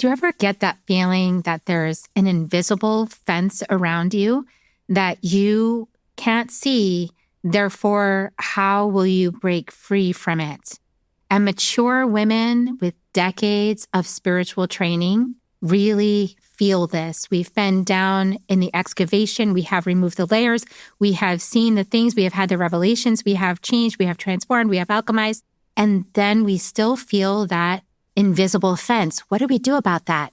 Do you ever get that feeling that there's an invisible fence around you that you can't see? Therefore, how will you break free from it? And mature women with decades of spiritual training really feel this. We've been down in the excavation. We have removed the layers. We have seen the things. We have had the revelations. We have changed. We have transformed. We have alchemized. And then we still feel that invisible fence. What do we do about that?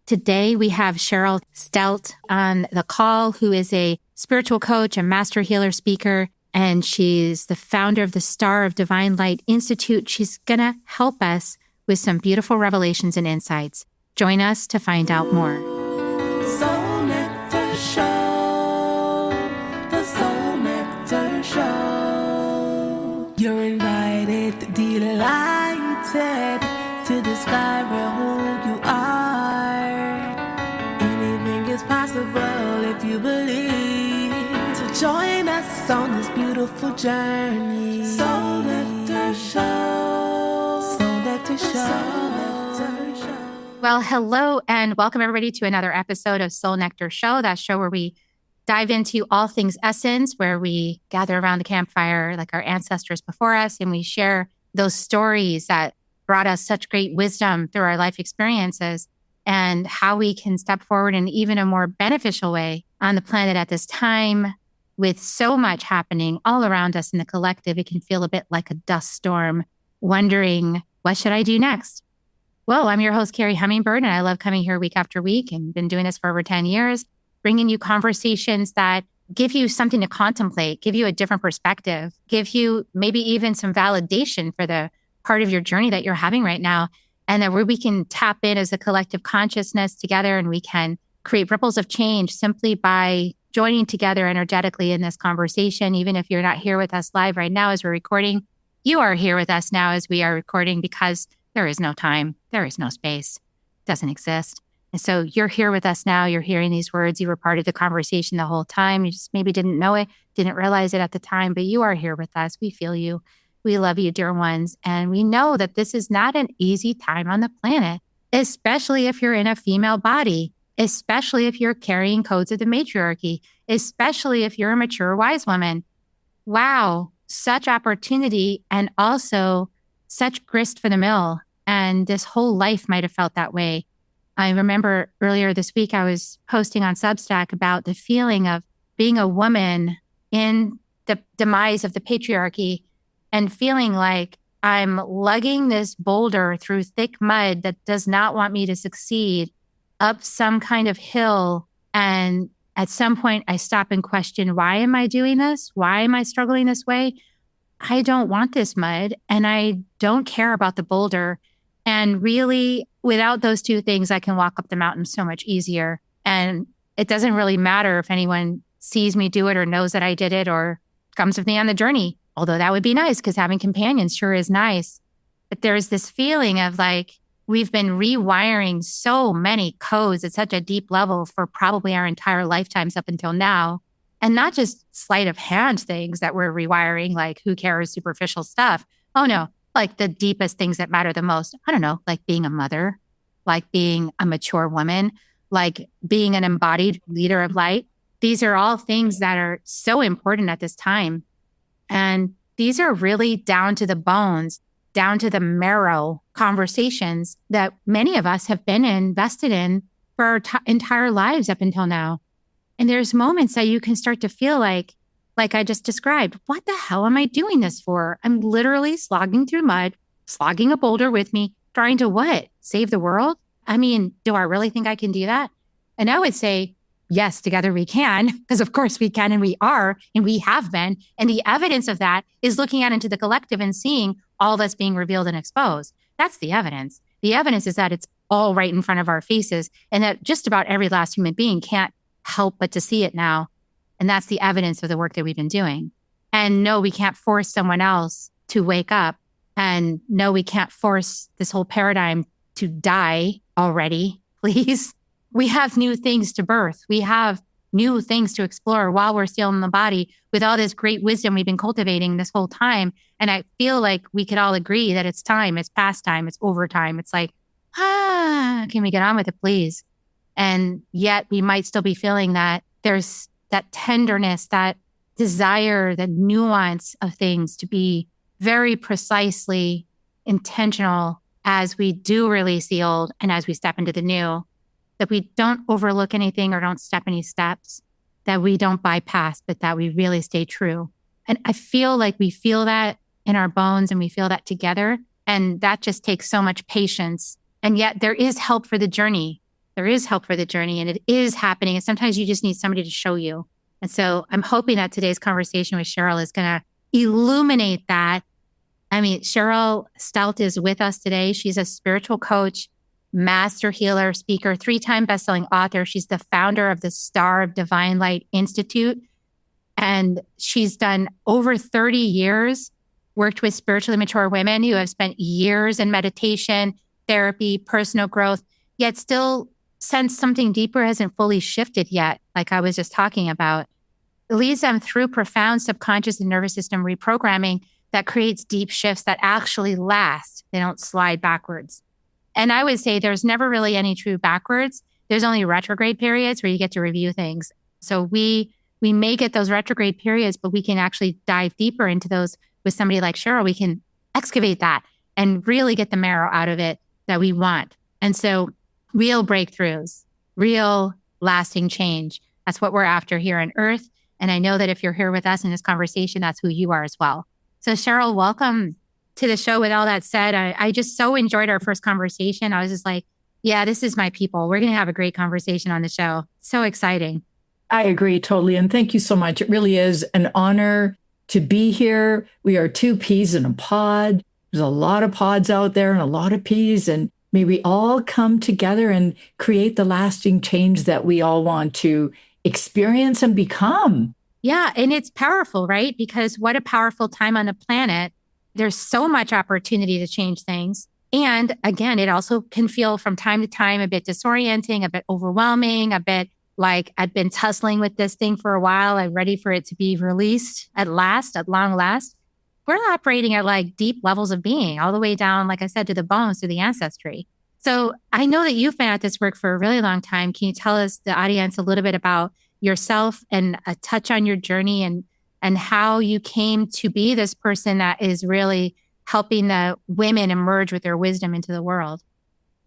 Today, we have Cheryl Stelte on the call, who is a spiritual coach, a master healer speaker, and she's the founder of the Star of Divine Light Institute. She's going to help us with some beautiful revelations and insights. Join us to find out more. Soul Nectar Show, the Soul Nectar Show. You're invited, delighted to discover who you are. Anything is possible if you believe. So join us on this beautiful journey. Soul Nectar Show. Soul Nectar Show. Well, hello and welcome everybody to another episode of Soul Nectar Show, that show where we dive into all things essence, where we gather around the campfire like our ancestors before us, and we share those stories that brought us such great wisdom through our life experiences and how we can step forward in even a more beneficial way on the planet at this time. With so much happening all around us in the collective, it can feel a bit like a dust storm, wondering, what should I do next? Well, I'm your host, Carrie Hummingbird, and I love coming here week after week and been doing this for over 10 years, bringing you conversations that give you something to contemplate, give you a different perspective, give you maybe even some validation for the part of your journey that you're having right now, and that where we can tap in as a collective consciousness together and we can create ripples of change simply by joining together energetically in this conversation. Even if you're not here with us live right now as we're recording, you are here with us now as we are recording, because there is no time, there is no space, it doesn't exist. And so you're here with us now, you're hearing these words, you were part of the conversation the whole time, you just maybe didn't know it, didn't realize it at the time, but you are here with us. We feel you, we love you, dear ones. And we know that this is not an easy time on the planet, especially if you're in a female body, especially if you're carrying codes of the matriarchy, especially if you're a mature wise woman. Wow, such opportunity and also such grist for the mill. And this whole life might have felt that way. I remember earlier this week, I was posting on Substack about the feeling of being a woman in the demise of the patriarchy and feeling like I'm lugging this boulder through thick mud that does not want me to succeed up some kind of hill. And at some point I stop and question, why am I doing this? Why am I struggling this way? I don't want this mud and I don't care about the boulder. And really, without those two things, I can walk up the mountain so much easier. And it doesn't really matter if anyone sees me do it or knows that I did it or comes with me on the journey. Although that would be nice, because having companions sure is nice. But there's this feeling of like, we've been rewiring so many codes at such a deep level for probably our entire lifetimes up until now. And not just sleight of hand things that we're rewiring, like who cares, superficial stuff. Oh no, like the deepest things that matter the most. I don't know, like being a mother, like being a mature woman, like being an embodied leader of light. These are all things that are so important at this time. And these are really down to the bones, down to the marrow conversations that many of us have been invested in for our entire lives up until now. And there's moments that you can start to feel like I just described, what the hell am I doing this for? I'm literally slogging through mud, slogging a boulder with me, trying to what? Save the world? I mean, do I really think I can do that? And I would say, yes, together we can, because of course we can and we are, and we have been. And the evidence of that is looking out into the collective and seeing all that's being revealed and exposed. That's the evidence. The evidence is that it's all right in front of our faces and that just about every last human being can't help but to see it now. And that's the evidence of the work that we've been doing. And no, we can't force someone else to wake up. And no, we can't force this whole paradigm to die already, please. We have new things to birth. We have new things to explore while we're still in the body with all this great wisdom we've been cultivating this whole time. And I feel like we could all agree that it's time, it's past time, it's overtime. It's like, Can we get on with it, please? And yet we might still be feeling that there's that tenderness, that desire, that nuance of things to be very precisely intentional as we do release the old and as we step into the new, that we don't overlook anything or don't step any steps, that we don't bypass, but that we really stay true. And I feel like we feel that in our bones and we feel that together. And that just takes so much patience. And yet there is help for the journey. There is help for the journey and it is happening. And sometimes you just need somebody to show you. And so I'm hoping that today's conversation with Cheryl is going to illuminate that. I mean, Cheryl Stelte is with us today. She's a spiritual coach, master healer, speaker, 3-time bestselling author. She's the founder of the Star of Divine Light Institute. And she's done over 30 years, worked with spiritually mature women who have spent years in meditation, therapy, personal growth, yet still sense something deeper hasn't fully shifted yet, like I was just talking about. It leads them through profound subconscious and nervous system reprogramming that creates deep shifts that actually last. They don't slide backwards. And I would say there's never really any true backwards. There's only retrograde periods where you get to review things. So we may get those retrograde periods, but we can actually dive deeper into those with somebody like Cheryl. We can excavate that and really get the marrow out of it that we want. And so real breakthroughs, real lasting change. That's what we're after here on Earth. And I know that if you're here with us in this conversation, that's who you are as well. So Cheryl, welcome to the show. With all that said, I just so enjoyed our first conversation. I was just like, yeah, this is my people. We're going to have a great conversation on the show. So exciting. I agree totally. And thank you so much. It really is an honor to be here. We are 2 peas in a pod. There's a lot of pods out there and a lot of peas. And may we all come together and create the lasting change that we all want to experience and become. Yeah. And it's powerful, right? Because what a powerful time on the planet. There's so much opportunity to change things. And again, it also can feel from time to time a bit disorienting, a bit overwhelming, a bit like I've been tussling with this thing for a while. I'm ready for it to be released at last, at long last. We're operating at like deep levels of being, all the way down, like I said, to the bones, to the ancestry. So I know that you've been at this work for a really long time. Can you tell us, the audience, a little bit about yourself and a touch on your journey and how you came to be this person that is really helping the women emerge with their wisdom into the world?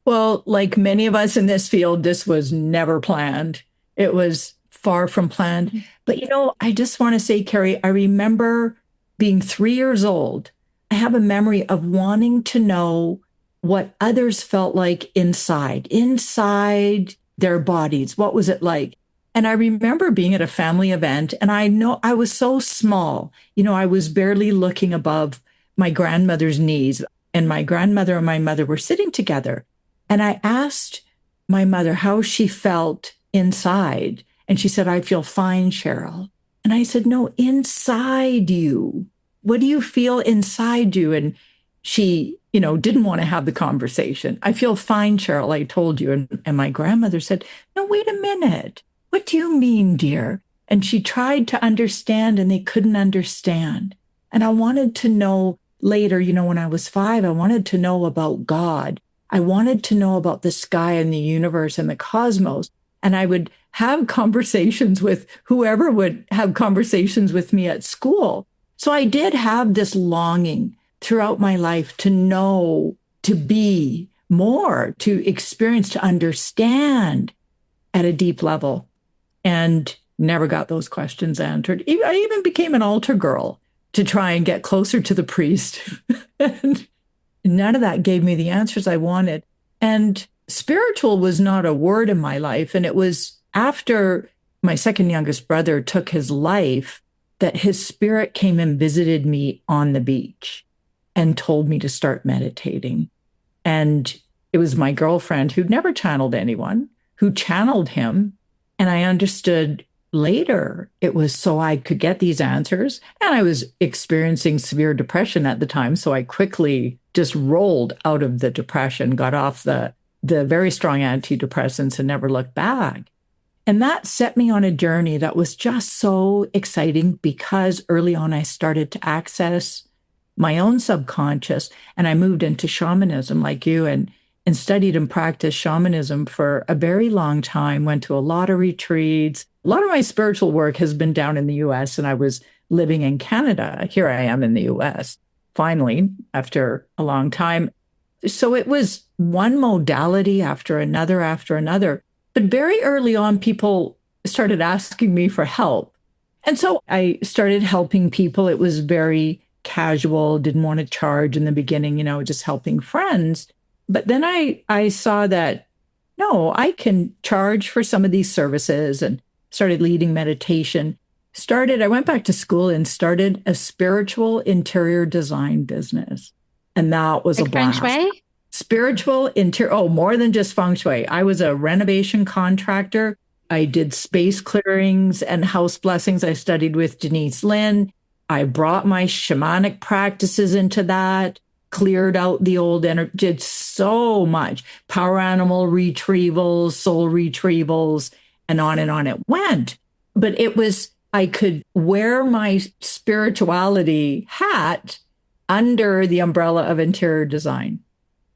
Well, like many of us in this field, this was never planned. It was far from planned. But, I just want to say, Carrie, I remember being 3 years old. I have a memory of wanting to know what others felt like inside their bodies. What was it like? And I remember being at a family event, and I know I was so small. I was barely looking above my grandmother's knees, and my grandmother and my mother were sitting together. And I asked my mother how she felt inside. And she said, I feel fine, Cheryl. And I said, no, inside you. What do you feel inside you? And she, didn't want to have the conversation. I feel fine, Cheryl, I told you. And my grandmother said, no, wait a minute. What do you mean, dear? And she tried to understand and they couldn't understand. And I wanted to know later, when I was 5, I wanted to know about God. I wanted to know about the sky and the universe and the cosmos. And I would have conversations with whoever would have conversations with me at school. So I did have this longing throughout my life to know, to be more, to experience, to understand at a deep level, and never got those questions answered. I even became an altar girl to try and get closer to the priest. And none of that gave me the answers I wanted. And spiritual was not a word in my life. And it was after my second youngest brother took his life that his spirit came and visited me on the beach and told me to start meditating. And it was my girlfriend, who'd never channeled anyone, who channeled him. And I understood later it was so I could get these answers. And I was experiencing severe depression at the time. So I quickly just rolled out of the depression, got off the very strong antidepressants, and never looked back. And that set me on a journey that was just so exciting, because early on I started to access my own subconscious, and I moved into shamanism like you. And and studied and practiced shamanism for a very long time, went to a lot of retreats. A lot of my spiritual work has been down in the US, and I was living in Canada. Here I am in the US, finally, after a long time. So it was one modality after another after another. But very early on, people started asking me for help. And so I started helping people. It was very casual, didn't want to charge in the beginning, just helping friends. But then I saw that, no, I can charge for some of these services, and started leading meditation. I went back to school and started a spiritual interior design business. And that was like a blast. Feng Shui? Spiritual interior, more than just feng shui. I was a renovation contractor. I did space clearings and house blessings. I studied with Denise Lynn. I brought my shamanic practices into that, cleared out the old energy, did so much. Power animal retrievals, soul retrievals, and on it went. But I could wear my spirituality hat under the umbrella of interior design.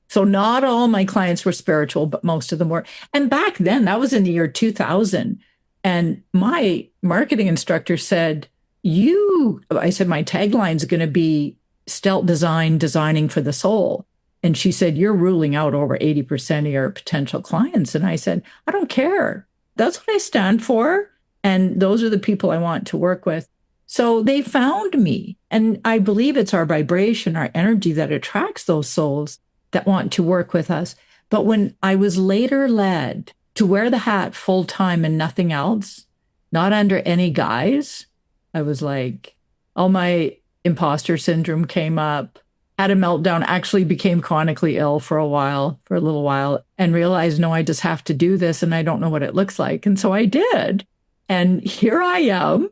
So not all my clients were spiritual, but most of them were. And back then, that was in the year 2000. And my marketing instructor said, I said, my tagline is going to be Stelte Design, designing for the soul. And she said, you're ruling out over 80% of your potential clients. And I said, I don't care. That's what I stand for. And those are the people I want to work with. So they found me. And I believe it's our vibration, our energy that attracts those souls that want to work with us. But when I was later led to wear the hat full time and nothing else, not under any guise, I was like, all my imposter syndrome came up, had a meltdown, actually became chronically ill for a little while, and realized, no, I just have to do this and I don't know what it looks like. And so I did. And here I am.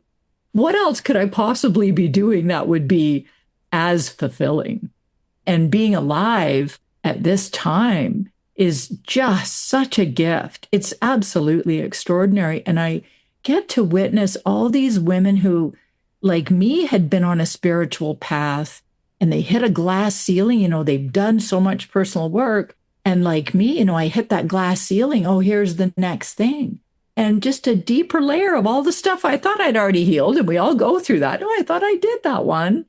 What else could I possibly be doing that would be as fulfilling? And being alive at this time is just such a gift. It's absolutely extraordinary. And I get to witness all these women who, like me, had been on a spiritual path and they hit a glass ceiling. They've done so much personal work. And like me, I hit that glass ceiling. Oh, here's the next thing. And just a deeper layer of all the stuff I thought I'd already healed. And we all go through that. Oh, I thought I did that one.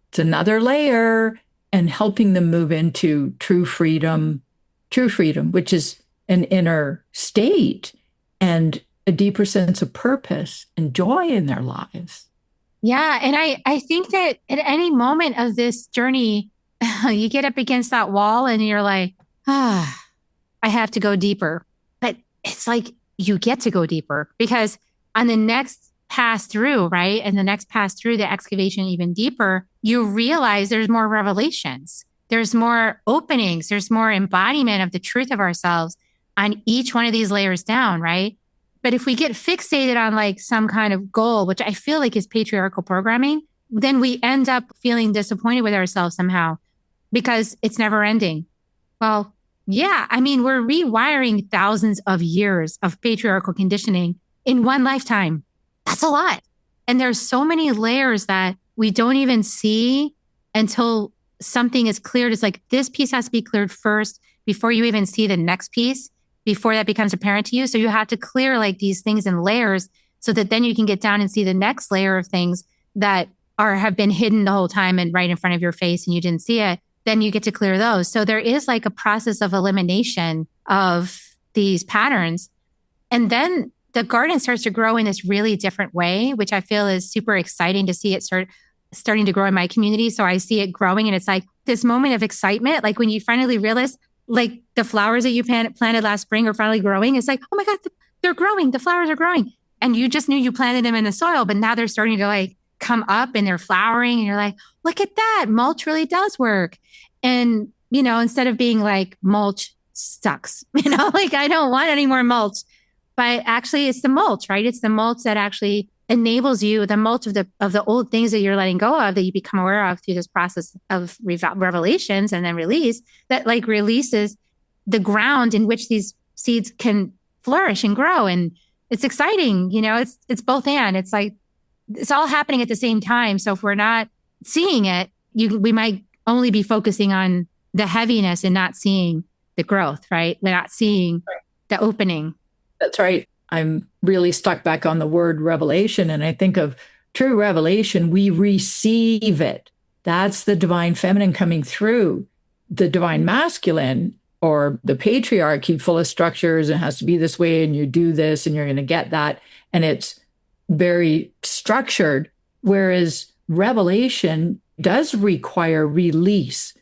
It's another layer. And helping them move into true freedom, which is an inner state and a deeper sense of purpose and joy in their lives. Yeah. And I think that at any moment of this journey, you get up against that wall and you're like, I have to go deeper. But it's like you get to go deeper because on the next pass through, right? And the next pass through the excavation even deeper, you realize there's more revelations. There's more openings. There's more embodiment of the truth of ourselves on each one of these layers down, right? But if we get fixated on like some kind of goal, which I feel like is patriarchal programming, then we end up feeling disappointed with ourselves somehow because it's never ending. Well, yeah, we're rewiring thousands of years of patriarchal conditioning in one lifetime. That's a lot. And there's so many layers that we don't even see until something is cleared. It's like this piece has to be cleared first before you even see the next piece, before that becomes apparent to you. So you have to clear like these things in layers so that then you can get down and see the next layer of things that have been hidden the whole time and right in front of your face and you didn't see it. Then you get to clear those. So there is like a process of elimination of these patterns. And then the garden starts to grow in this really different way, which I feel is super exciting to see it starting to grow in my community. So I see it growing and it's like this moment of excitement. Like when you finally realize like the flowers that you planted last spring are finally growing. It's like, oh my God, they're growing. The flowers are growing. And you just knew you planted them in the soil, but now they're starting to like come up and they're flowering. And you're like, look at that. Mulch really does work. And, instead of being like mulch sucks, like I don't want any more mulch. But actually, it's the mulch, right? It's the mulch that actually enables you, the mulch of the old things that you're letting go of, that you become aware of through this process of revelations and then release, that like releases the ground in which these seeds can flourish and grow. And it's exciting, it's both and. It's like, it's all happening at the same time. So if we're not seeing it, we might only be focusing on the heaviness and not seeing the growth, right? We're not seeing the opening. That's right. I'm really stuck back on the word revelation. And I think of true revelation, we receive it. That's the divine feminine coming through. The divine masculine or the patriarchy, full of structures, and it has to be this way, and you do this, and you're going to get that. And it's very structured. Whereas revelation does require release.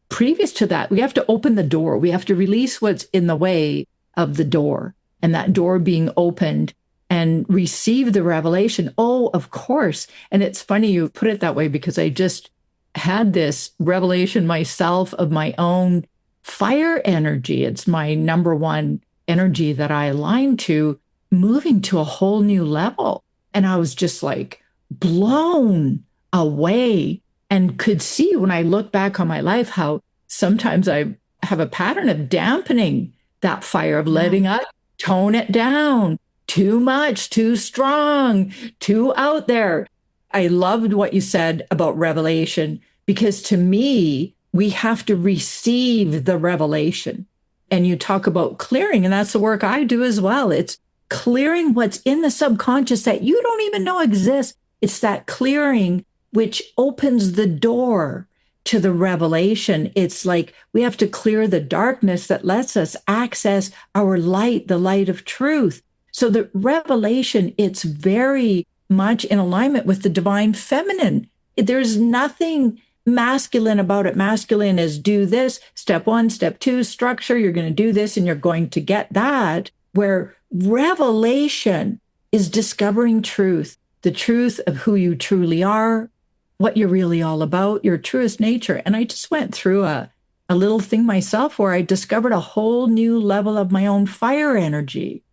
Previous to that, we have to open the door. We have to release what's in the way of the door, and that door being opened and receive the revelation. Oh, of course. And it's funny you put it that way, because I just had this revelation myself of my own fire energy. It's my number one energy that I align to, moving to a whole new level. And I was just like blown away, and could see when I look back on my life how sometimes I have a pattern of dampening that fire, of letting up, tone it down. Too much, too strong, too out there. I loved what you said about revelation, because to me, we have to receive the revelation. And you talk about clearing, and that's the work I do as well. It's clearing what's in the subconscious that you don't even know exists. It's that clearing which opens the door to the revelation. It's like we have to clear the darkness that lets us access our light, the light of truth. So the revelation, it's very much in alignment with the divine feminine. There's nothing masculine about it. Masculine is do this, step one, step two, structure, you're going to do this and you're going to get that. Where revelation is discovering truth, the truth of who you truly are, what you're really all about, your truest nature. And I just went through a little thing myself where I discovered a whole new level of my own fire energy.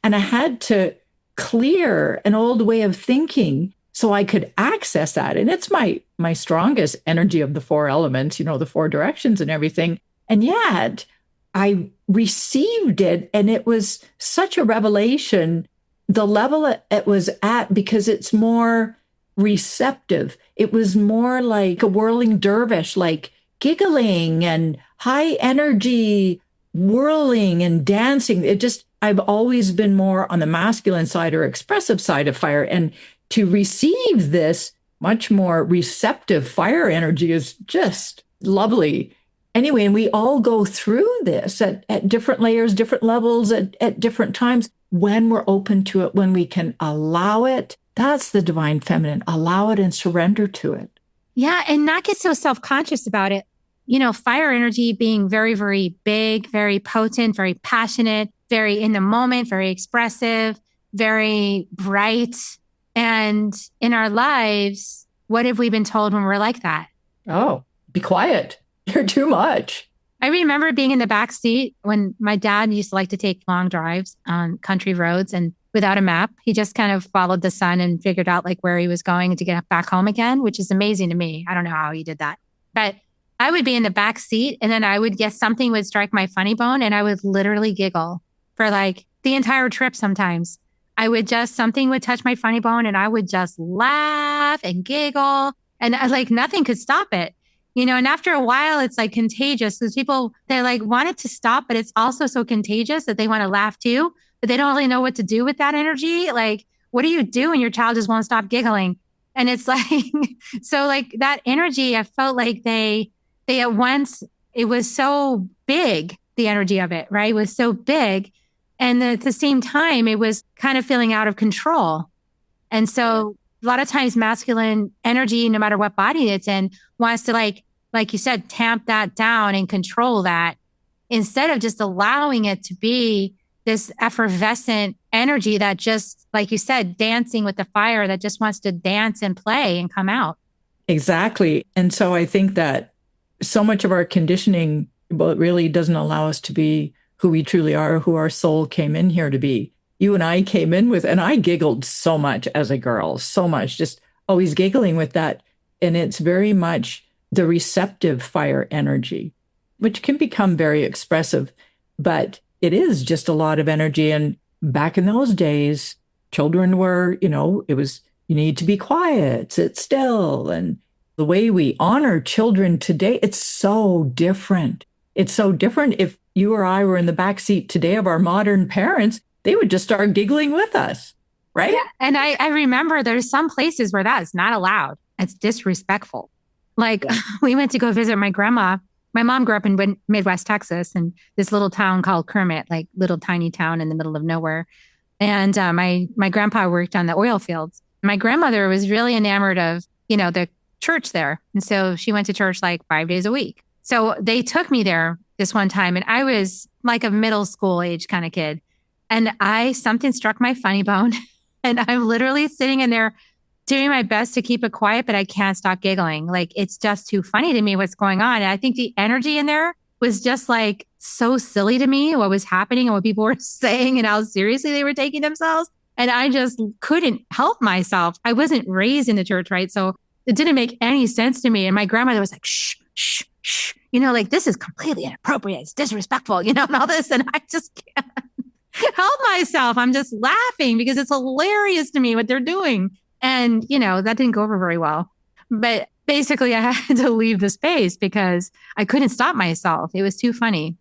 And I had to clear an old way of thinking so I could access that. And it's my strongest energy of the four elements, the four directions and everything. And yet I received it, and it was such a revelation, the level it was at, because it's more receptive. It was more like a whirling dervish, like giggling and high energy, whirling and dancing. I've always been more on the masculine side or expressive side of fire. And to receive this much more receptive fire energy is just lovely. Anyway, and we all go through this at different layers, different levels, at different times, when we're open to it, when we can allow it. That's the divine feminine. Allow it and surrender to it. Yeah, and not get so self-conscious about it. Fire energy being very, very big, very potent, very passionate, very in the moment, very expressive, very bright. And in our lives, what have we been told when we're like that? Oh, be quiet. You're too much. I remember being in the back seat when my dad used to like to take long drives on country roads, and without a map, he just kind of followed the sun and figured out like where he was going to get back home again, which is amazing to me. I don't know how he did that, but I would be in the back seat, and then I would guess something would strike my funny bone, and I would literally giggle for like the entire trip. Sometimes something would touch my funny bone, and I would just laugh and giggle, and like nothing could stop it. And after a while, it's like contagious, because people, they like want it to stop, but it's also so contagious that they want to laugh too, but they don't really know what to do with that energy. Like, what do you do when your child just won't stop giggling? And it's like, so like that energy, I felt like they at once, it was so big, the energy of it, right? It was so big. And at the same time, it was kind of feeling out of control. And so a lot of times masculine energy, no matter what body it's in, wants to like you said, tamp that down and control that, instead of just allowing it to be this effervescent energy that just, like you said, dancing with the fire, that just wants to dance and play and come out. Exactly. And so I think that so much of our conditioning, well, it really doesn't allow us to be who we truly are, who our soul came in here to be. You and I came in with, and I giggled so much as a girl, so much, just always giggling with that. And it's very much the receptive fire energy, which can become very expressive, but it is just a lot of energy. And back in those days, children were, it was, you need to be quiet, sit still. And the way we honor children today, it's so different. It's so different. If you or I were in the back seat today of our modern parents, they would just start giggling with us, right? Yeah. And I remember there's some places where that is not allowed. It's disrespectful. Like we went to go visit my grandma. My mom grew up in Midwest Texas and this little town called Kermit, like little tiny town in the middle of nowhere. And my grandpa worked on the oil fields. My grandmother was really enamored of, the church there. And so she went to church like 5 days a week. So they took me there this one time and I was like a middle school age kind of kid. And something struck my funny bone and I'm literally sitting in there doing my best to keep it quiet, but I can't stop giggling. Like it's just too funny to me what's going on. And I think the energy in there was just like so silly to me, what was happening and what people were saying and how seriously they were taking themselves. And I just couldn't help myself. I wasn't raised in the church, right? So it didn't make any sense to me. And my grandmother was like, shh, shh, shh, like this is completely inappropriate. It's disrespectful, and all this. And I just can't help myself. I'm just laughing because it's hilarious to me what they're doing. And, that didn't go over very well. But basically, I had to leave the space because I couldn't stop myself. It was too funny.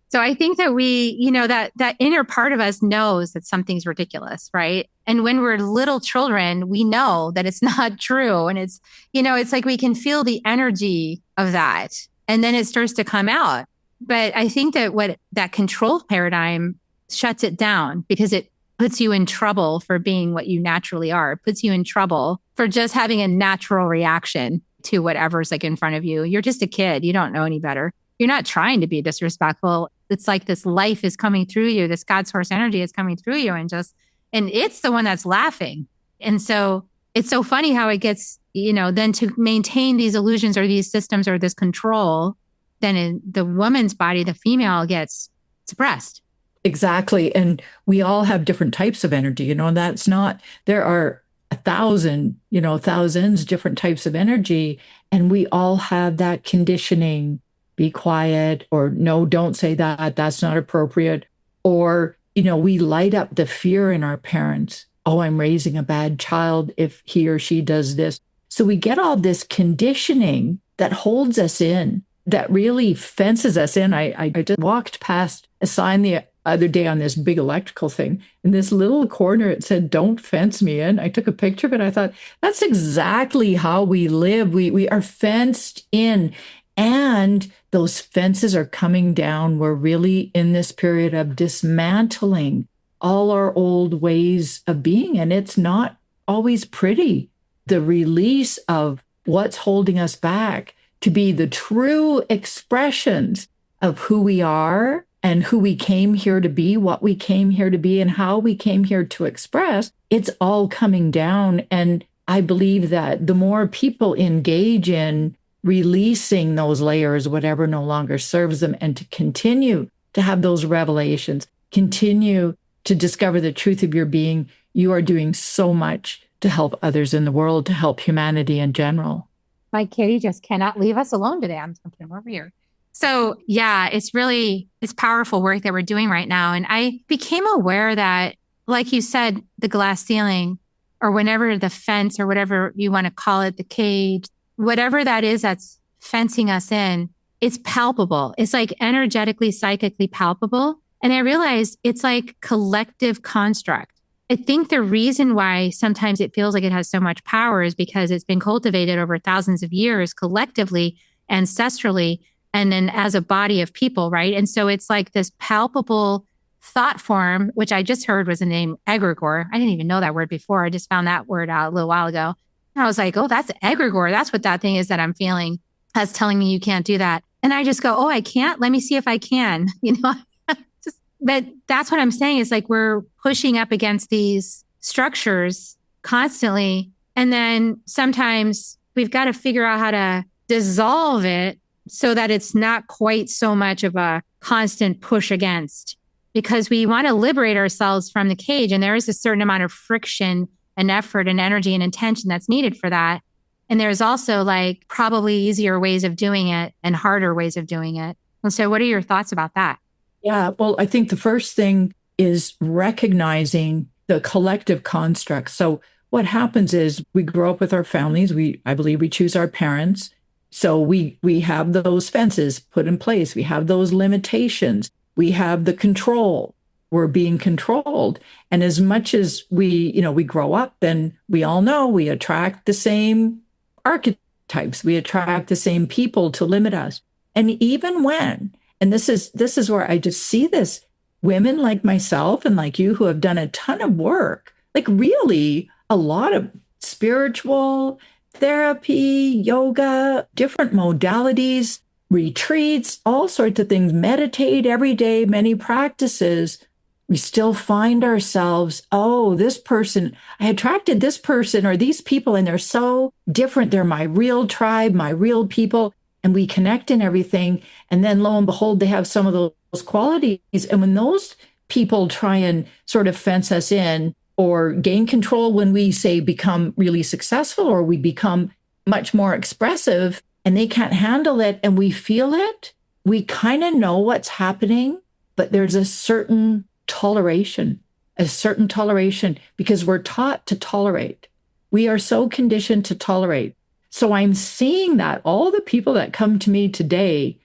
So I think that we, that inner part of us knows that something's ridiculous, right? And when we're little children, we know that it's not true. And it's, it's like we can feel the energy of that. And then it starts to come out. But I think that that control paradigm shuts it down because it puts you in trouble for being what you naturally are. It puts you in trouble for just having a natural reaction to whatever's like in front of you. You're just a kid. You don't know any better. You're not trying to be disrespectful. It's like this life is coming through you. This God source energy is coming through you and it's the one that's laughing. And so it's so funny how it gets, then to maintain these illusions or these systems or this control, then in the woman's body, the female gets suppressed. Exactly. And we all have different types of energy, and there are thousands different types of energy. And we all have that conditioning, be quiet, or no, don't say that. That's not appropriate. Or, we light up the fear in our parents. Oh, I'm raising a bad child if he or she does this. So we get all this conditioning that holds us in, that really fences us in. I just walked past a sign the other day on this big electrical thing. In this little corner, it said, "Don't fence me in." I took a picture of it. I thought, that's exactly how we live. We are fenced in. And those fences are coming down. We're really in this period of dismantling all our old ways of being. And it's not always pretty. The release of what's holding us back to be the true expressions of who we are and who we came here to be, what we came here to be, and how we came here to express, it's all coming down. And I believe that the more people engage in releasing those layers, whatever no longer serves them, and to continue to have those revelations, continue to discover the truth of your being, you are doing so much to help others in the world, to help humanity in general. My kitty just cannot leave us alone today. I'm jumping over here. So yeah, it's powerful work that we're doing right now. And I became aware that, like you said, the glass ceiling, or whenever the fence or whatever you want to call it, the cage, whatever that is that's fencing us in, it's palpable. It's like energetically, psychically palpable. And I realized it's like collective construct. I think the reason why sometimes it feels like it has so much power is because it's been cultivated over thousands of years collectively, ancestrally, and then as a body of people, right? And so it's like this palpable thought form, which I just heard was the name egregore. I didn't even know that word before. I just found that word out a little while ago. And I was like, oh, that's egregore. That's what that thing is that I'm feeling. That's telling me you can't do that. And I just go, oh, I can't? Let me see if I can. But that's what I'm saying is like we're pushing up against these structures constantly. And then sometimes we've got to figure out how to dissolve it so that it's not quite so much of a constant push against, because we want to liberate ourselves from the cage. And there is a certain amount of friction and effort and energy and intention that's needed for that. And there's also like probably easier ways of doing it and harder ways of doing it. And so what are your thoughts about that? Yeah, well, I think the first thing is recognizing the collective construct. So what happens is we grow up with our families. I believe we choose our parents. So we have those fences put in place. We have those limitations. We have the control. We're being controlled. And as much as we grow up, then we all know we attract the same archetypes. We attract the same people to limit us. And even when, and this is where I just see this, women like myself and like you who have done a ton of work, like really a lot of spiritual therapy, yoga, different modalities, retreats, all sorts of things, meditate every day, many practices, we still find ourselves, oh, this person, I attracted this person or these people, and they're so different. They're my real tribe, my real people, and we connect and everything. And then lo and behold, they have some of those qualities. And when those people try and sort of fence us in or gain control, when we say become really successful or we become much more expressive and they can't handle it and we feel it, we kind of know what's happening, but there's a certain toleration because we're taught to tolerate. We are so conditioned to tolerate. So I'm seeing that all the people that come to me today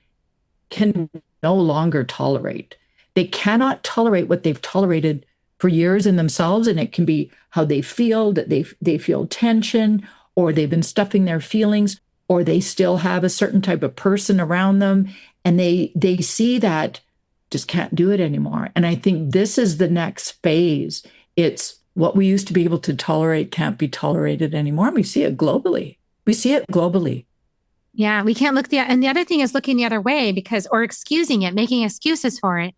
can no longer tolerate. They cannot tolerate what they've tolerated for years in themselves. And it can be how they feel, that they feel tension, or they've been stuffing their feelings, or they still have a certain type of person around them. And they see that just can't do it anymore. And I think this is the next phase. It's what we used to be able to tolerate can't be tolerated anymore. And we see it globally. Yeah, we can't look and the other thing is looking the other way or excusing it, making excuses for it.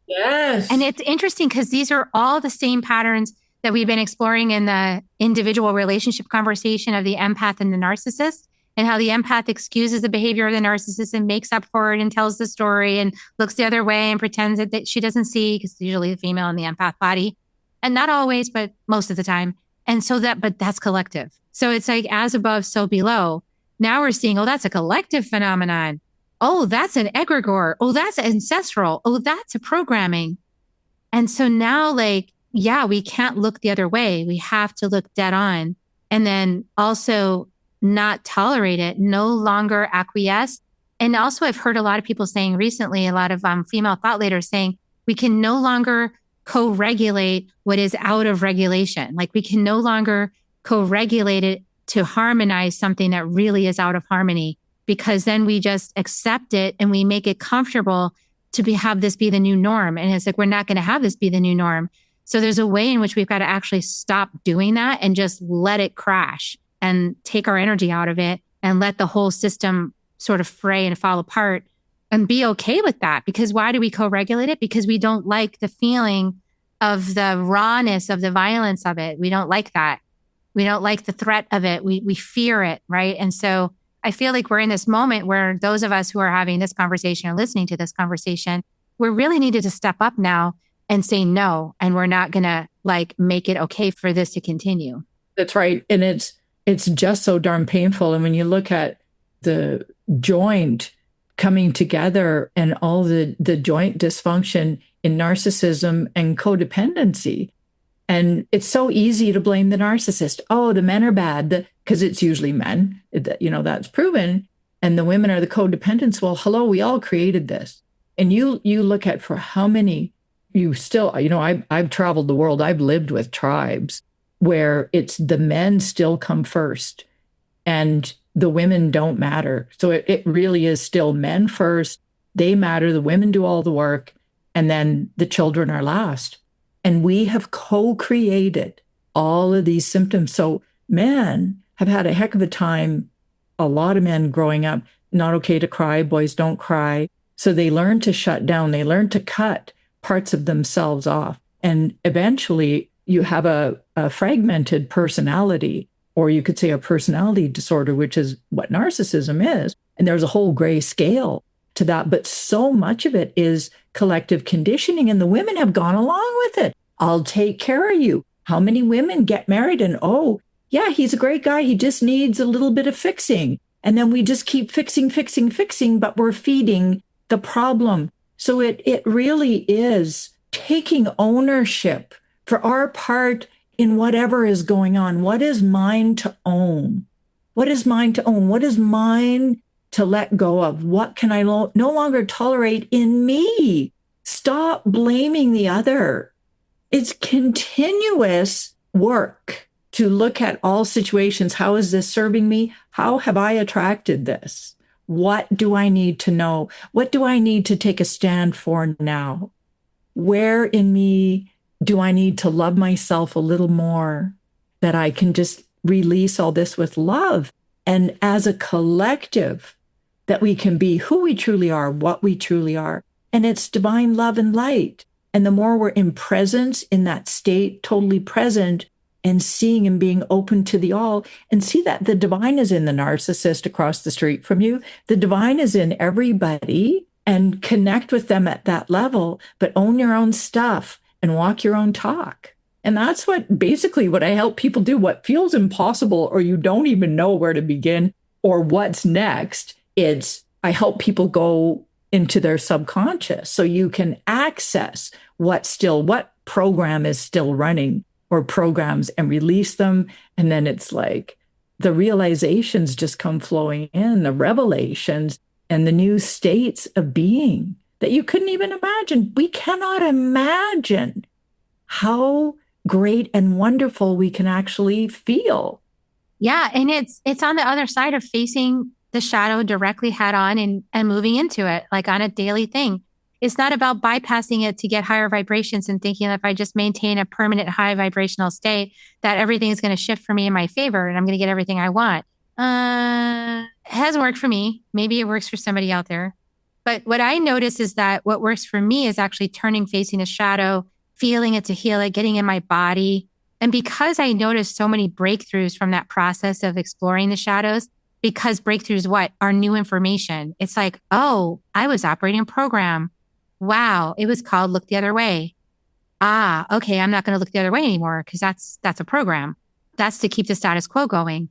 Yes. And it's interesting because these are all the same patterns that we've been exploring in the individual relationship conversation of the empath and the narcissist, and how the empath excuses the behavior of the narcissist and makes up for it and tells the story and looks the other way and pretends that she doesn't see, because it's usually the female in the empath body. And not always, but most of the time. And so but that's collective. So it's like as above, so below. Now we're seeing, oh, that's a collective phenomenon. Oh, that's an egregore. Oh, that's ancestral. Oh, that's a programming. And so now, we can't look the other way. We have to look dead on. And then also not tolerate it, no longer acquiesce. And also, I've heard a lot of people saying recently, a lot of female thought leaders saying, we can no longer co-regulate what is out of regulation. Like we can no longer co-regulate it to harmonize something that really is out of harmony, because then we just accept it and we make it comfortable to have this be the new norm. And it's like, we're not going to have this be the new norm. So there's a way in which we've got to actually stop doing that and just let it crash and take our energy out of it and let the whole system sort of fray and fall apart and be okay with that. Because why do we co-regulate it? Because we don't like the feeling of the rawness of the violence of it. We don't like that. We don't like the threat of it. We fear it, right? And so I feel like we're in this moment where those of us who are having this conversation or listening to this conversation, we're really needed to step up now and say no. And we're not going to make it okay for this to continue. That's right. And it's just so darn painful. And when you look at the joint coming together and all the joint dysfunction in narcissism and codependency, and it's so easy to blame the narcissist. Oh, the men are bad, because it's usually men, that's proven. And the women are the codependents. Well, hello, we all created this. And you look at for how many, I've traveled the world. I've lived with tribes where it's the men still come first and the women don't matter. So it really is still men first. They matter. The women do all the work. And then the children are last. And we have co-created all of these symptoms. So men have had a heck of a time. A lot of men growing up, not okay to cry. Boys don't cry. So they learn to shut down. They learn to cut parts of themselves off. And eventually you have a fragmented personality, or you could say a personality disorder, which is what narcissism is. And there's a whole gray scale to that. But so much of it is collective conditioning, and the women have gone along with it. I'll take care of you. How many women get married and, oh, yeah, he's a great guy. He just needs a little bit of fixing. And then we just keep fixing, but we're feeding the problem. So it really is taking ownership for our part in whatever is going on. What is mine to own? What is mine to own? What is mine to let go of? What can I no longer tolerate in me? Stop blaming the other. It's continuous work to look at all situations. How is this serving me? How have I attracted this? What do I need to know? What do I need to take a stand for now? Where in me do I need to love myself a little more, that I can just release all this with love? And as a collective, that we can be who we truly are, what we truly are. And it's divine love and light. And the more we're in presence, in that state, totally present, and seeing and being open to the all, and see that the divine is in the narcissist across the street from you. The divine is in everybody, and connect with them at that level, but own your own stuff and walk your own talk. And that's basically what I help people do. What feels impossible, or you don't even know where to begin or what's next, I help people go into their subconscious so you can access what program is still running, or programs, and release them. And then it's like the realizations just come flowing in, the revelations and the new states of being that you couldn't even imagine. We cannot imagine how great and wonderful we can actually feel. Yeah. And it's on the other side of facing the shadow directly head on and moving into it, like on a daily thing. It's not about bypassing it to get higher vibrations and thinking that if I just maintain a permanent high vibrational state, that everything is going to shift for me in my favor and I'm going to get everything I want. It hasn't worked for me. Maybe it works for somebody out there. But what I notice is that what works for me is actually facing the shadow, feeling it to heal it, getting in my body. And because I noticed so many breakthroughs from that process of exploring the shadows, because breakthroughs are new information. It's like, oh, I was operating a program. Wow, it was called Look the Other Way. Okay, I'm not going to look the other way anymore because that's a program. That's to keep the status quo going.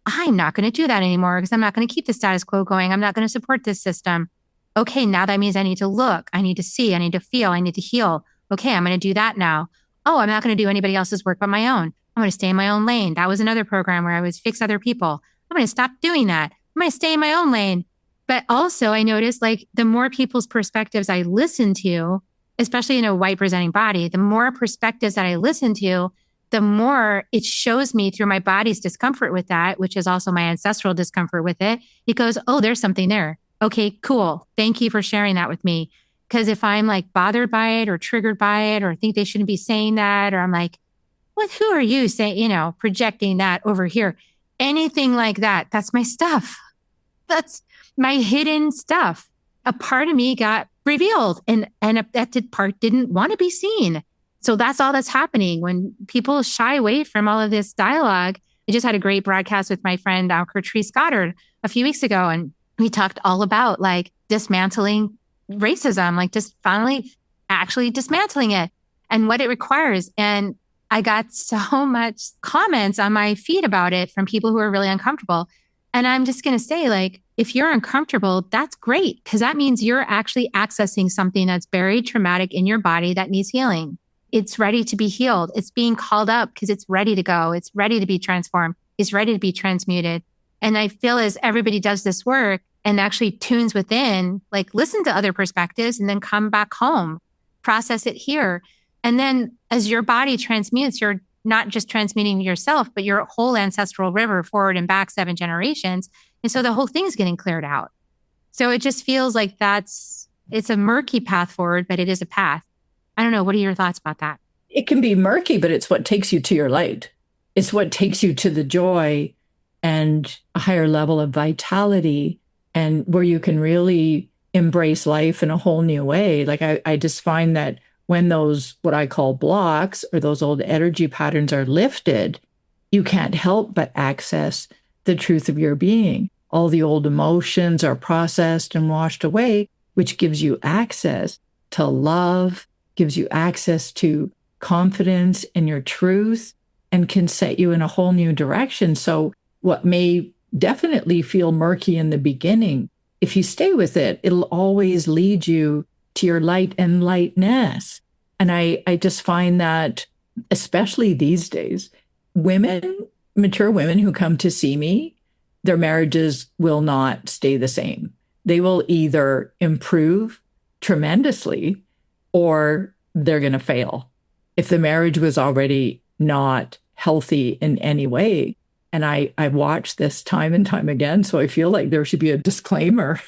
I'm not going to do that anymore because I'm not going to keep the status quo going. I'm not going to support this system. Okay, now that means I need to look, I need to see, I need to feel, I need to heal. Okay, I'm going to do that now. Oh, I'm not going to do anybody else's work but my own. I'm going to stay in my own lane. That was another program where I was fix other people. I'm going to stop doing that. I'm going to stay in my own lane. But also I noticed like the more people's perspectives I listen to, especially in a white presenting body, the more perspectives that I listen to, the more it shows me through my body's discomfort with that, which is also my ancestral discomfort with it. It goes, oh, there's something there. Okay, cool. Thank you for sharing that with me. Because if I'm like bothered by it or triggered by it or think they shouldn't be saying that, or I'm like, who are you saying, projecting that over here? Anything like that, that's my stuff. That's my hidden stuff. A part of me got revealed and that part didn't want to be seen. So that's all that's happening when people shy away from all of this dialogue. I just had a great broadcast with my friend, Kertrice Goddard, a few weeks ago. And we talked all about like dismantling racism, like just finally actually dismantling it and what it requires. And I got so much comments on my feed about it from people who are really uncomfortable. And I'm just going to say, like, if you're uncomfortable, that's great, because that means you're actually accessing something that's buried traumatic in your body that needs healing. It's ready to be healed. It's being called up because it's ready to go. It's ready to be transformed. It's ready to be transmuted. And I feel as everybody does this work and actually tunes within, like listen to other perspectives and then come back home, process it here. And then as your body transmutes, you're not just transmuting yourself, but your whole ancestral river forward and back 7 generations. And so the whole thing's getting cleared out. So it just feels like it's a murky path forward, but it is a path. I don't know. What are your thoughts about that? It can be murky, but it's what takes you to your light. It's what takes you to the joy and a higher level of vitality, and where you can really embrace life in a whole new way. Like I just find that when those, what I call blocks, or those old energy patterns are lifted, you can't help but access the truth of your being. All the old emotions are processed and washed away, which gives you access to love, gives you access to confidence in your truth, and can set you in a whole new direction. So what may definitely feel murky in the beginning, if you stay with it, it'll always lead you to your light and lightness. And I just find that, especially these days, women, mature women who come to see me, their marriages will not stay the same. They will either improve tremendously or they're going to fail. If the marriage was already not healthy in any way, and I've watched this time and time again, so I feel like there should be a disclaimer.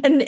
And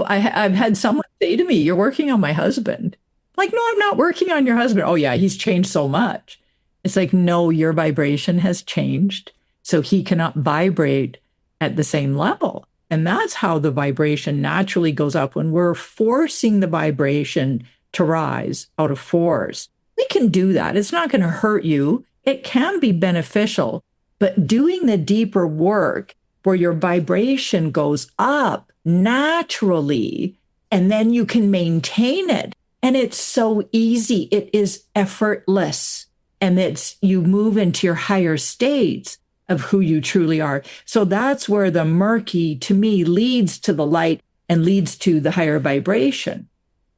I've had someone say to me, "You're working on my husband." Like, no, I'm not working on your husband. Oh yeah, he's changed so much. It's like, no, your vibration has changed, so he cannot vibrate at the same level. And that's how the vibration naturally goes up when we're forcing the vibration to rise out of force. We can do that. It's not going to hurt you. It can be beneficial, but doing the deeper work where your vibration goes up naturally, and then you can maintain it. And it's so easy. It is effortless. And you move into your higher states of who you truly are. So that's where the murky, to me, leads to the light and leads to the higher vibration.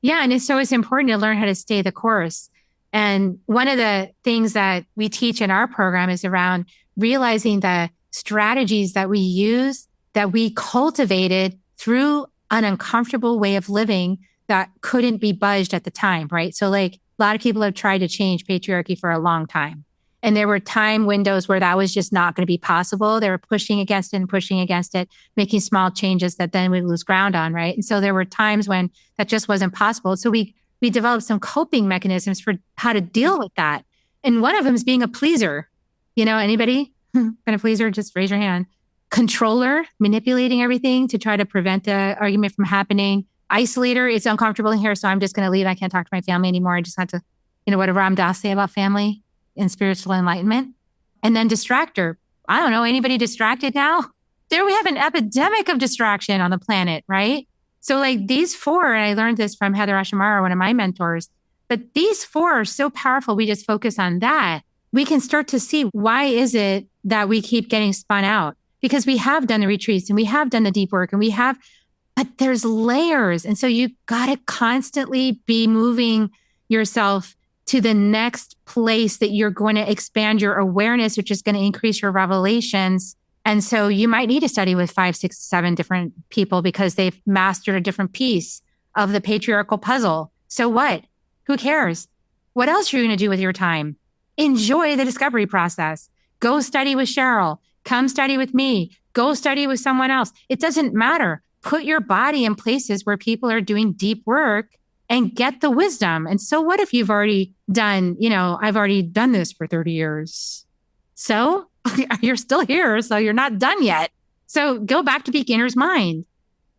Yeah. And it's important to learn how to stay the course. And one of the things that we teach in our program is around realizing the strategies that we use, that we cultivated through an uncomfortable way of living that couldn't be budged at the time, right? So like a lot of people have tried to change patriarchy for a long time. And there were time windows where that was just not going to be possible. They were pushing against it, making small changes that then we lose ground on, right? And so there were times when that just wasn't possible. So we developed some coping mechanisms for how to deal with that. And one of them is being a pleaser. Anybody been a pleaser? Just raise your hand. Controller, manipulating everything to try to prevent the argument from happening. Isolator, it's uncomfortable in here, so I'm just going to leave. I can't talk to my family anymore. I just have to, what did Ram Dass say about family and spiritual enlightenment? And then distractor. I don't know, anybody distracted now? There we have an epidemic of distraction on the planet, right? So like these four, and I learned this from Heather Ashamara, one of my mentors, but these four are so powerful. We just focus on that. We can start to see why is it that we keep getting spun out? Because we have done the retreats and we have done the deep work but there's layers. And so you got to constantly be moving yourself to the next place that you're going to expand your awareness, which is going to increase your revelations. And so you might need to study with 5, 6, 7 different people because they've mastered a different piece of the patriarchal puzzle. So what? Who cares? What else are you going to do with your time? Enjoy the discovery process. Go study with Cheryl. Come study with me. Go study with someone else. It doesn't matter. Put your body in places where people are doing deep work and get the wisdom. And so what if you've already done, I've already done this for 30 years. So you're still here. So you're not done yet. So go back to beginner's mind.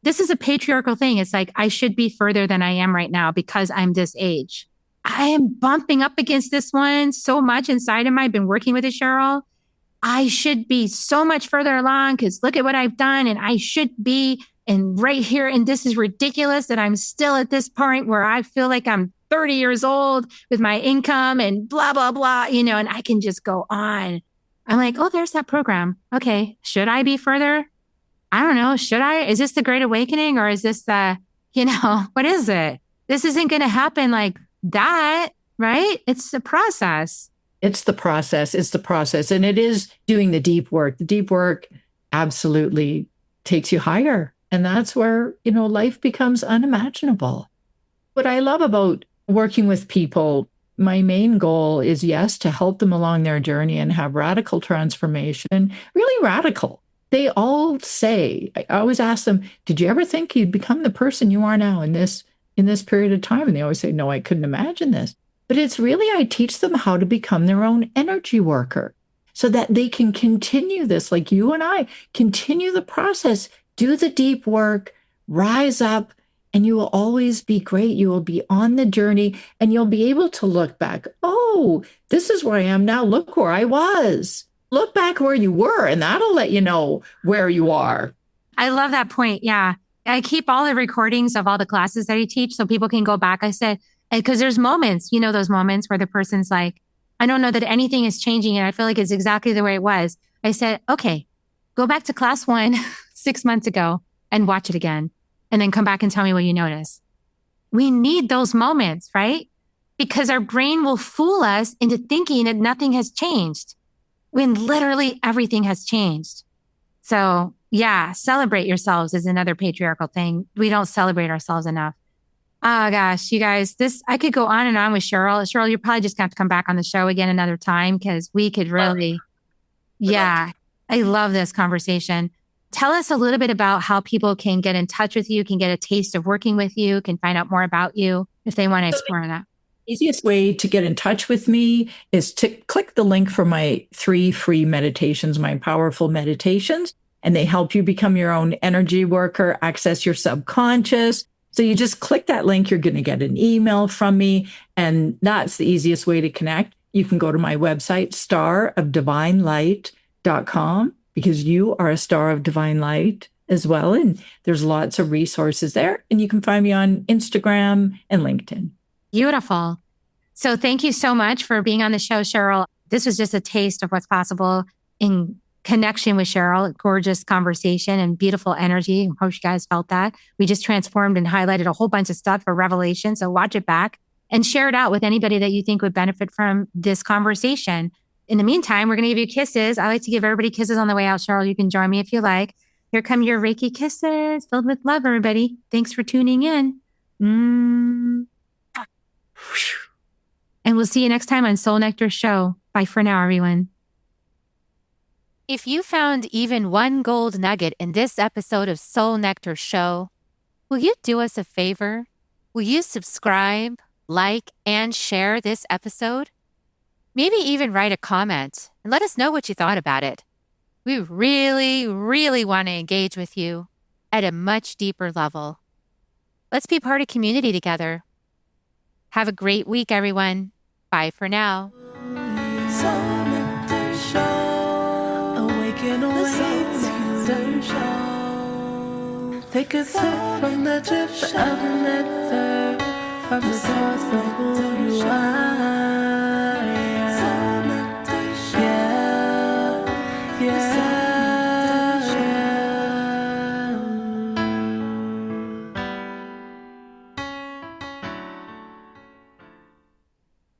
This is a patriarchal thing. It's like, I should be further than I am right now because I'm this age. I am bumping up against this one so much inside of me. I've been working with it, Cheryl. I should be so much further along because look at what I've done. And I should be right here. And this is ridiculous that I'm still at this point where I feel like I'm 30 years old with my income and blah, blah, blah, and I can just go on. I'm like, oh, there's that program. Okay. Should I be further? I don't know. Should I? Is this the Great Awakening or is this what is it? This isn't going to happen like that, right? It's the process. It's the process. It's the process. And it is doing the deep work. The deep work absolutely takes you higher. And that's where, life becomes unimaginable. What I love about working with people, my main goal is, yes, to help them along their journey and have radical transformation, really radical. They all say, I always ask them, did you ever think you'd become the person you are now in this period of time? And they always say, no, I couldn't imagine this. But it's really, I teach them how to become their own energy worker so that they can continue this, like you and I, continue the process, do the deep work, rise up, and you will always be great. You will be on the journey and you'll be able to look back. Oh, this is where I am now. Look where I was. Look back where you were, and that'll let you know where you are. I love that point. Yeah. I keep all the recordings of all the classes that I teach so people can go back. I said, because there's moments, those moments where the person's like, I don't know that anything is changing and I feel like it's exactly the way it was. I said, okay, go back to class 1 6 months ago and watch it again. And then come back and tell me what you notice. We need those moments, right? Because our brain will fool us into thinking that nothing has changed when literally everything has changed. So yeah, celebrate yourselves is another patriarchal thing. We don't celebrate ourselves enough. Oh gosh, you guys, I could go on and on with Cheryl. Cheryl, you're probably just going to have to come back on the show again another time because we could really, yeah, I love this conversation. Tell us a little bit about how people can get in touch with you, can get a taste of working with you, can find out more about you if they want to explore that. Easiest way to get in touch with me is to click the link for my 3 free meditations, my powerful meditations, and they help you become your own energy worker, access your subconscious. So you just click that link, you're going to get an email from me, and that's the easiest way to connect. You can go to my website, starofdivinelight.com, because you are a star of divine light as well. And there's lots of resources there. And you can find me on Instagram and LinkedIn. Beautiful. So thank you so much for being on the show, Cheryl. This was just a taste of what's possible in connection with Cheryl. Gorgeous conversation and beautiful energy. I hope you guys felt that. We just transformed and highlighted a whole bunch of stuff for revelation. So watch it back and share it out with anybody that you think would benefit from this conversation. In the meantime, we're going to give you kisses. I like to give everybody kisses on the way out, Cheryl. You can join me if you like. Here come your Reiki kisses filled with love, everybody. Thanks for tuning in. And we'll see you next time on Soul Nectar Show. Bye for now, everyone. If you found even one gold nugget in this episode of Soul Nectar Show, will you do us a favor? Will you subscribe, like, and share this episode? Maybe even write a comment and let us know what you thought about it. We really, really want to engage with you at a much deeper level. Let's be part of community together. Have a great week, everyone. Bye for now. Soul Nectar Show. Awaken, Nectar Show. Take a sip from the drip of nectar from the source of who you are. Soul Nectar Show. Yeah, yeah.